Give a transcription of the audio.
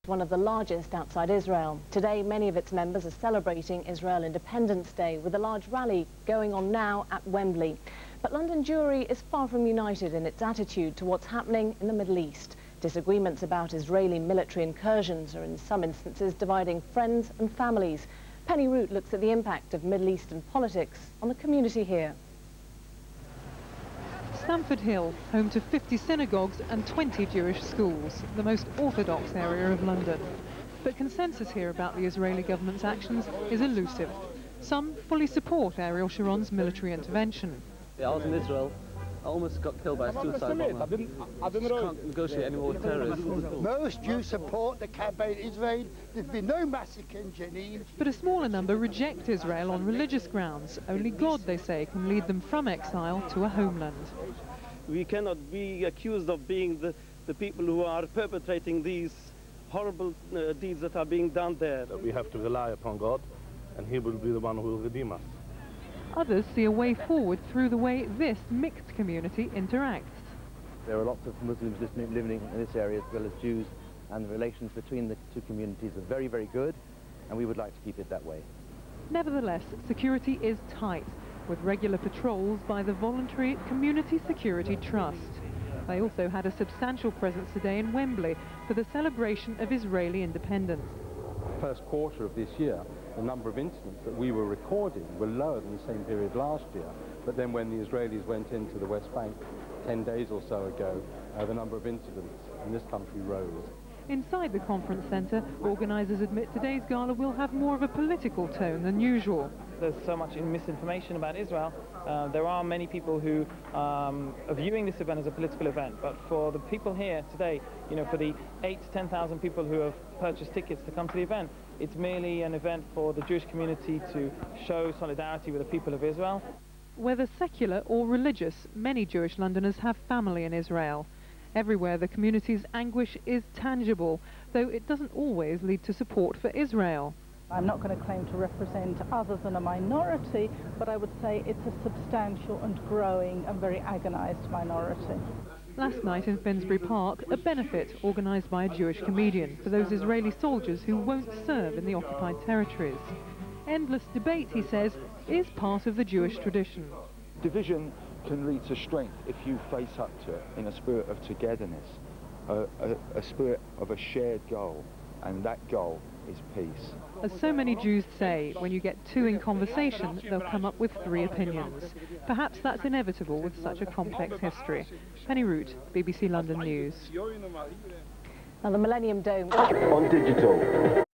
one of the largest outside Israel. Today, many of its members are celebrating Israel Independence Day with a large rally going on now at Wembley. But London Jewry is far from united in its attitude to what's happening in the Middle East. Disagreements about Israeli military incursions are in some instances dividing friends and families. Penny Root looks at the impact of Middle Eastern politics on the community here. Stamford Hill, home to 50 synagogues and 20 Jewish schools, the most orthodox area of London. But consensus here about the Israeli government's actions is elusive. Some fully support Ariel Sharon's military intervention. I was in Israel. I almost got killed by a suicide bomber. I just can't negotiate anymore with terrorists. Most Jews support the campaign Israel. There's been no massacre in Jenin. But a smaller number reject Israel on religious grounds. Only God, they say, can lead them from exile to a homeland. We cannot be accused of being the people who are perpetrating these horrible deeds that are being done there. We have to rely upon God, and He will be the one who will redeem us. Others see a way forward through the way this mixed community interacts. There are lots of Muslims living in this area as well as Jews, and the relations between the two communities are very, very good, and we would like to keep it that way. Nevertheless, security is tight, with regular patrols by the voluntary Community Security Trust. They also had a substantial presence today in Wembley for the celebration of Israeli independence. First quarter of this year, the number of incidents that we were recording were lower than the same period last year. But then when the Israelis went into the West Bank 10 days or so ago, the number of incidents in this country rose. Inside the conference centre, organisers admit today's gala will have more of a political tone than usual. There's so much misinformation about Israel. There are many people who are viewing this event as a political event, but for the people here today, you know, for the 8,000 to 10,000 people who have purchased tickets to come to the event, it's merely an event for the Jewish community to show solidarity with the people of Israel. Whether secular or religious, many Jewish Londoners have family in Israel. Everywhere the community's anguish is tangible, though it doesn't always lead to support for Israel. I'm not going to claim to represent other than a minority, but I would say it's a substantial and growing and very agonised minority. Last night in Finsbury Park, a benefit organised by a Jewish comedian for those Israeli soldiers who won't serve in the occupied territories. Endless debate, he says, is part of the Jewish tradition. Division can lead to strength if you face up to it in a spirit of togetherness, a spirit of a shared goal, and that goal is peace. As so many Jews say, when you get two in conversation, they'll come up with three opinions. Perhaps that's inevitable with such a complex history. Penny Root, BBC London News. Now, the Millennium Dome on digital.